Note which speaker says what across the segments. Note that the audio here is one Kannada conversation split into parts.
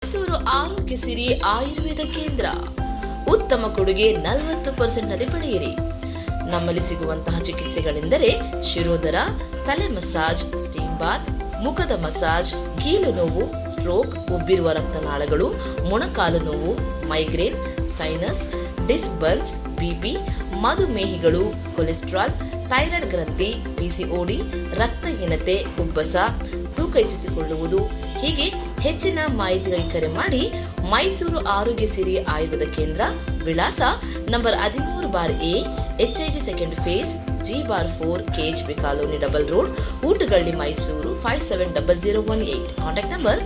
Speaker 1: ಮೈಸೂರು ಆರೋಗ್ಯ ಸಿರಿ ಆಯುರ್ವೇದ ಕೇಂದ್ರ ಉತ್ತಮ ಕೊಡುಗೆ 40% ನಲ್ಲಿ ಪಡೆಯಿರಿ. ನಮ್ಮಲ್ಲಿ ಸಿಗುವಂತಹ ಚಿಕಿತ್ಸೆಗಳೆಂದರೆ ಶಿರೋದರ, ತಲೆ ಮಸಾಜ್, ಸ್ಟೀಮ್ ಬಾತ್, ಮುಖದ ಮಸಾಜ್, ಕೀಲು ನೋವು, ಸ್ಟ್ರೋಕ್, ಉಬ್ಬಿರುವ ರಕ್ತನಾಳಗಳು, ಮೊಣಕಾಲು ನೋವು, migraine, sinus, disc ಬಲ್ಸ್, BP, ಮಧುಮೇಹಿಗಳು, cholesterol, thyroid ಗ್ರಂಥಿ, ಪಿಸಿಒಡಿ, ರಕ್ತಹೀನತೆ, ಉಬ್ಬಸ, ತೂಕ ಹೆಚ್ಚಿಸಿಕೊಳ್ಳುವುದು ಹೀಗೆ ಹೆಚ್ಚಿನ ಮಾಹಿತಿಗಾಗಿ ಕರೆ ಮಾಡಿ. ಮೈಸೂರು ಆರೋಗ್ಯ ಸಿರಿ ಆಯುರ್ವೇದ ಕೇಂದ್ರ, ವಿಳಾಸ number 13/A, HID second phase, G/4, KHP colony, double road, Ootagalli, Mysuru 570018. Contact number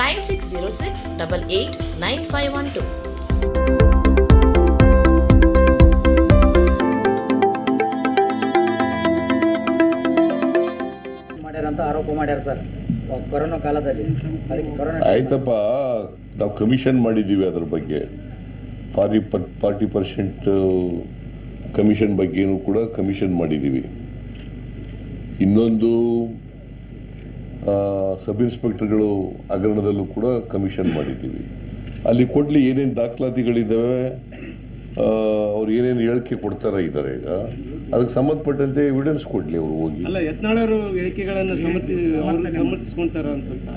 Speaker 1: 9606889512.
Speaker 2: ಅಂತ ಆರೋಪ ಮಾಡ್ಯಾರ ಸರ್ ಕೊರೋನಾ ಕಾಲದಲ್ಲಿ. ಅದಕ್ಕೆ ಕೊರೋನಾ
Speaker 3: ಆಯ್ತಪ್ಪ, ನಾವು ಕಮಿಷನ್ ಮಾಡಿದ್ದೀವಿ. ಅದ್ರ ಬಗ್ಗೆ 40% ಕಮಿಷನ್ ಬಗ್ಗೆನೂ ಕೂಡ ಕಮಿಷನ್ ಮಾಡಿದ್ದೀವಿ. ಇನ್ನೊಂದು ಸಬ್ ಇನ್ಸ್ಪೆಕ್ಟರ್ಗಳು ಹಗರಣದಲ್ಲೂ ಕೂಡ ಕಮಿಷನ್ ಮಾಡಿದ್ದೀವಿ. ಅಲ್ಲಿ ಕೊಡ್ಲಿ ಏನೇನು ದಾಖಲಾತಿಗಳಿದ್ದಾವೆ, ಅವ್ರು ಏನೇನು ಹೇಳಿಕೆ ಕೊಡ್ತಾರ ಇದ್ದಾರೆ, ಈಗ ಅದಕ್ಕೆ ಸಂಬಂಧಪಟ್ಟಂತೆ ಎವಿಡೆನ್ಸ್ ಕೊಡ್ಲಿ ಅವರು ಹೋಗಿ.
Speaker 4: ಅಲ್ಲ, ಯತ್ನಾಳರು ಹೇಳಿಕೆಗಳನ್ನು ಸಮರ್ಥಿಸ್ಕೊಂತಾರ ಅನ್ಸುತ್ತೆ.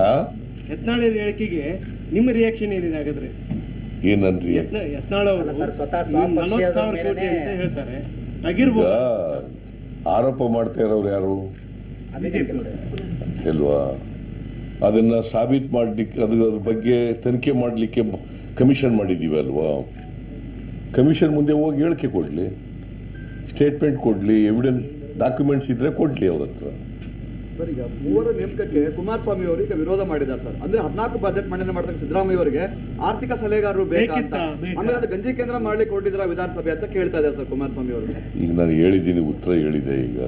Speaker 4: ಯತ್ನಾಳರ ಹೇಳಿಕೆಗೆ ನಿಮ್ಮ ರಿಯಾಕ್ಷನ್ ಏನಿದೆ ಹಾಗಾದ್ರೆ?
Speaker 3: ಏನನ್ರಿ
Speaker 4: ಯತ್ನಾಳ್ ಅವರು 40,000 ಕೋಟಿ ಅಂತ ಹೇಳ್ತಾರೆ, ಆಗಿರ್ಬೋದು.
Speaker 3: ಆರೋಪ ಮಾಡ್ತಾ ಇರೋರು ಯಾರು ಇಲ್ವಾ? ಅದನ್ನ ಸಾಬೀತು ಮಾಡ್ಲಿಕ್ಕೆ, ಅದ್ರ ಬಗ್ಗೆ ತನಿಖೆ ಮಾಡಲಿಕ್ಕೆ ಕಮಿಷನ್ ಮಾಡಿದ್ದೀವಿ ಅಲ್ವಾ? ಕಮಿಷನ್ ಮುಂದೆ ಹೋಗಿ ಹೇಳಿಕೆ ಕೊಡ್ಲಿ, ಸ್ಟೇಟ್ಮೆಂಟ್ ಕೊಡ್ಲಿ, ಎವಿಡೆನ್ಸ್ ಡಾಕ್ಯುಮೆಂಟ್ಸ್ ಇದ್ರೆ ಕೊಡ್ಲಿ ಅವ್ರ ಹತ್ರ.
Speaker 5: ಸರ್, ಈಗ ಮೂವರ ನೇಮಕಕ್ಕೆ ಕುಮಾರಸ್ವಾಮಿ ಅವರು ಈಗ ವಿರೋಧ ಮಾಡಿದ್ದಾರೆ ಸರ್. ಅಂದ್ರೆ 14 ಬಜೆಟ್ ಮಂಡನೆ ಮಾಡಿದ ಸಿದ್ದರಾಮಯ್ಯ ಅವರಿಗೆ ಆರ್ಥಿಕ ಸಲಹೆಗಾರರು ಬೇಕಾ ಅಂತ, ಆಮೇಲೆ ಅದು ಗಂಜಿ ಕೇಂದ್ರ ಮಾಡ್ಲಿಕ್ಕೆ ಹೊರಟಿದ್ರ ವಿಧಾನಸಭೆ ಅಂತ ಕೇಳ್ತಾ ಇದ್ದಾರೆ ಸರ್ ಕುಮಾರಸ್ವಾಮಿ ಅವರು.
Speaker 3: ಈಗ ನಾನು ಹೇಳಿದ್ದೀನಿ, ಉತ್ತರ ಹೇಳಿದೆ. ಈಗ